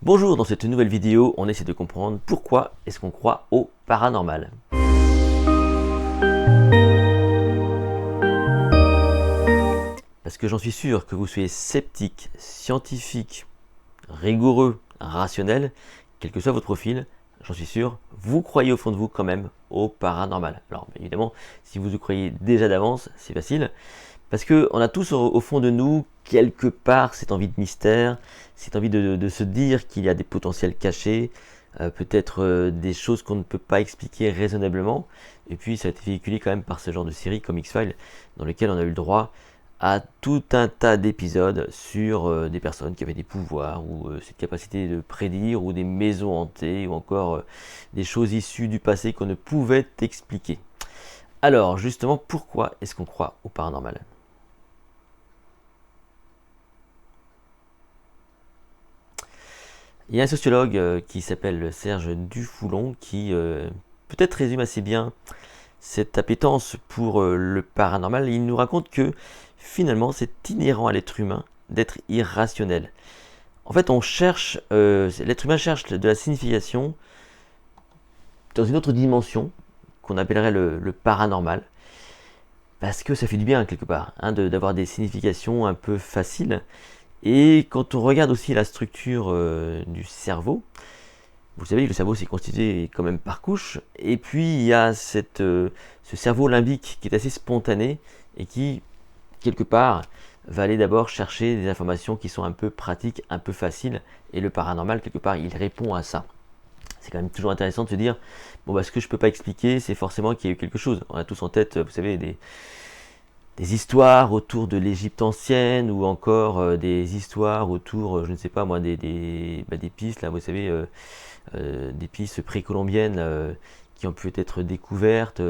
Bonjour, dans cette nouvelle vidéo, on essaie de comprendre pourquoi est-ce qu'on croit au paranormal. Parce que j'en suis sûr que vous soyez sceptique, scientifique, rigoureux, rationnel, quel que soit votre profil, j'en suis sûr, vous croyez au fond de vous quand même au paranormal. Alors évidemment, si vous y croyez déjà d'avance, c'est facile, parce qu'on a tous au fond de nous, quelque part, cette envie de mystère, cette envie de se dire qu'il y a des potentiels cachés, peut-être des choses qu'on ne peut pas expliquer raisonnablement. Et puis ça a été véhiculé quand même par ce genre de série comme X-Files, dans lequel on a eu le droit à tout un tas d'épisodes sur des personnes qui avaient des pouvoirs, ou cette capacité de prédire, ou des maisons hantées, ou encore des choses issues du passé qu'on ne pouvait expliquer. Alors justement, pourquoi est-ce qu'on croit au paranormal ? Il y a un sociologue qui s'appelle Serge Dufoulon qui peut-être résume assez bien cette appétence pour le paranormal. Il nous raconte que finalement c'est inhérent à l'être humain d'être irrationnel. En fait, l'être humain cherche de la signification dans une autre dimension qu'on appellerait le paranormal, parce que ça fait du bien quelque part, d'avoir des significations un peu faciles. Et quand on regarde aussi la structure du cerveau, vous savez que le cerveau c'est constitué quand même par couches, et puis il y a ce cerveau limbique qui est assez spontané et qui, quelque part, va aller d'abord chercher des informations qui sont un peu pratiques, un peu faciles, et le paranormal, quelque part, il répond à ça. C'est quand même toujours intéressant de se dire, bon, ce que je peux pas expliquer, c'est forcément qu'il y a eu quelque chose. On a tous en tête, vous savez, des histoires autour de l'Égypte ancienne, ou encore des histoires autour, je ne sais pas moi, des pistes, là, vous savez, des pistes précolombiennes qui ont pu être découvertes,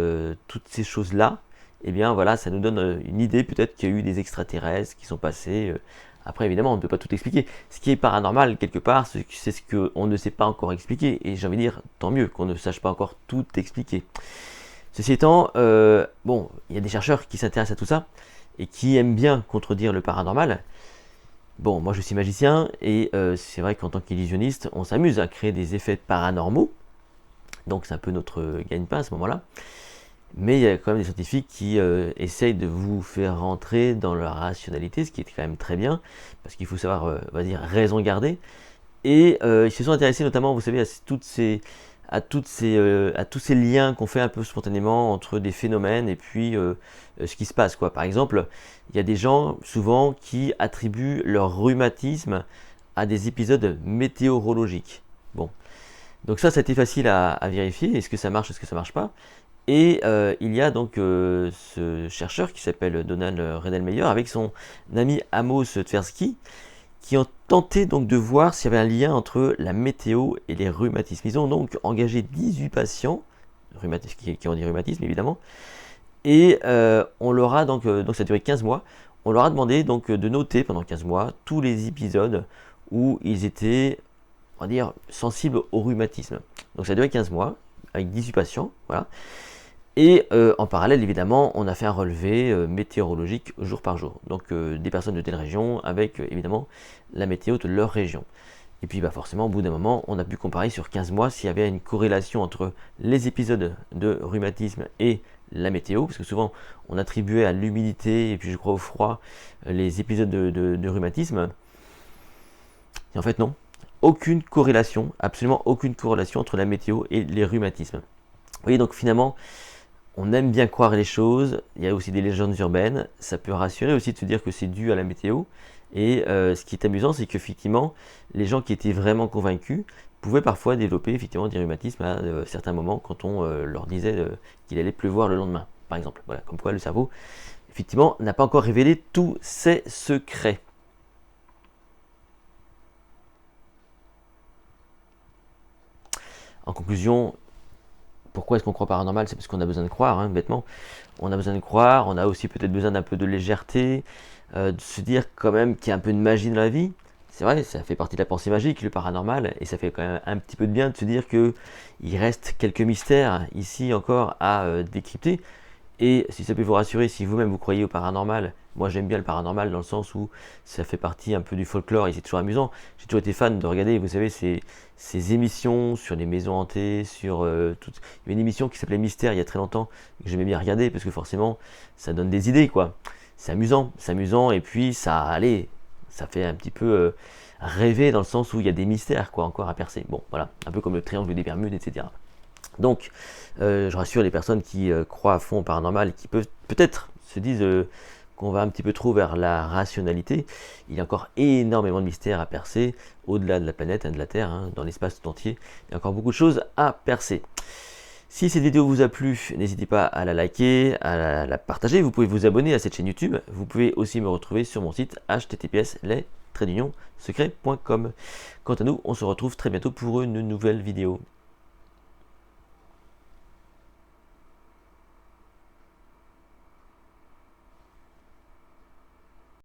toutes ces choses-là, eh bien voilà, ça nous donne une idée, peut-être qu'il y a eu des extraterrestres qui sont passés. Après, évidemment, on ne peut pas tout expliquer. Ce qui est paranormal, quelque part, c'est ce qu'on ne sait pas encore expliquer. Et j'ai envie de dire, tant mieux qu'on ne sache pas encore tout expliquer. Ceci étant, bon, il y a des chercheurs qui s'intéressent à tout ça et qui aiment bien contredire le paranormal. Bon, moi je suis magicien et c'est vrai qu'en tant qu'illusionniste, on s'amuse à créer des effets paranormaux. Donc c'est un peu notre gagne-pain à ce moment-là. Mais il y a quand même des scientifiques qui essayent de vous faire rentrer dans leur rationalité, ce qui est quand même très bien, parce qu'il faut savoir, on va dire, raison garder. Et ils se sont intéressés notamment, vous savez, à tous ces liens qu'on fait un peu spontanément entre des phénomènes et puis ce qui se passe, quoi. Par exemple, il y a des gens souvent qui attribuent leur rhumatisme à des épisodes météorologiques. Bon, donc ça a été facile à vérifier. Est-ce que ça marche, est-ce que ça marche pas? Et il y a donc ce chercheur qui s'appelle Donald Riedelmeier avec son ami Amos Tversky qui ont tenté donc de voir s'il y avait un lien entre la météo et les rhumatismes. Ils ont donc engagé 18 patients, qui ont des rhumatismes évidemment, et on leur a donc ça a duré 15 mois, on leur a demandé donc de noter pendant 15 mois tous les épisodes où ils étaient, on va dire, sensibles au rhumatisme. Donc ça a duré 15 mois, avec 18 patients, voilà. Et en parallèle, évidemment, on a fait un relevé météorologique jour par jour. Donc des personnes de telle région avec évidemment la météo de leur région. Et puis forcément, au bout d'un moment, on a pu comparer sur 15 mois s'il y avait une corrélation entre les épisodes de rhumatisme et la météo. Parce que souvent, on attribuait à l'humidité et puis je crois au froid les épisodes de rhumatisme. Et en fait, non. Aucune corrélation, absolument aucune corrélation entre la météo et les rhumatismes. Vous voyez, donc finalement, on aime bien croire les choses, il y a aussi des légendes urbaines, ça peut rassurer aussi de se dire que c'est dû à la météo. Et ce qui est amusant, c'est qu'effectivement, les gens qui étaient vraiment convaincus pouvaient parfois développer effectivement des rhumatismes à certains moments quand on leur disait qu'il allait pleuvoir le lendemain, par exemple. Voilà, comme quoi le cerveau, effectivement, n'a pas encore révélé tous ses secrets. En conclusion, pourquoi est-ce qu'on croit paranormal? C'est parce qu'on a besoin de croire, bêtement. On a besoin de croire, on a aussi peut-être besoin d'un peu de légèreté, de se dire quand même qu'il y a un peu de magie dans la vie. C'est vrai, ça fait partie de la pensée magique, le paranormal, et ça fait quand même un petit peu de bien de se dire qu'il reste quelques mystères ici encore à décrypter. Et si ça peut vous rassurer, si vous-même vous croyez au paranormal, Moi j'aime bien le paranormal dans le sens où ça fait partie un peu du folklore et c'est toujours amusant. J'ai toujours été fan de regarder, vous savez, ces émissions sur les maisons hantées, sur tout. Il y avait une émission qui s'appelait Mystère il y a très longtemps, que j'aimais bien regarder parce que forcément ça donne des idées quoi. C'est amusant et puis allez, ça fait un petit peu rêver dans le sens où il y a des mystères quoi encore à percer. Bon voilà, un peu comme le triangle des Bermudes, etc. Donc, je rassure les personnes qui croient à fond au paranormal et qui peuvent peut-être se disent qu'on va un petit peu trop vers la rationalité. Il y a encore énormément de mystères à percer, au-delà de la planète, de la Terre, dans l'espace tout entier. Il y a encore beaucoup de choses à percer. Si cette vidéo vous a plu, n'hésitez pas à la liker, à la partager. Vous pouvez vous abonner à cette chaîne YouTube. Vous pouvez aussi me retrouver sur mon site https://secret.com. Quant à nous, on se retrouve très bientôt pour une nouvelle vidéo.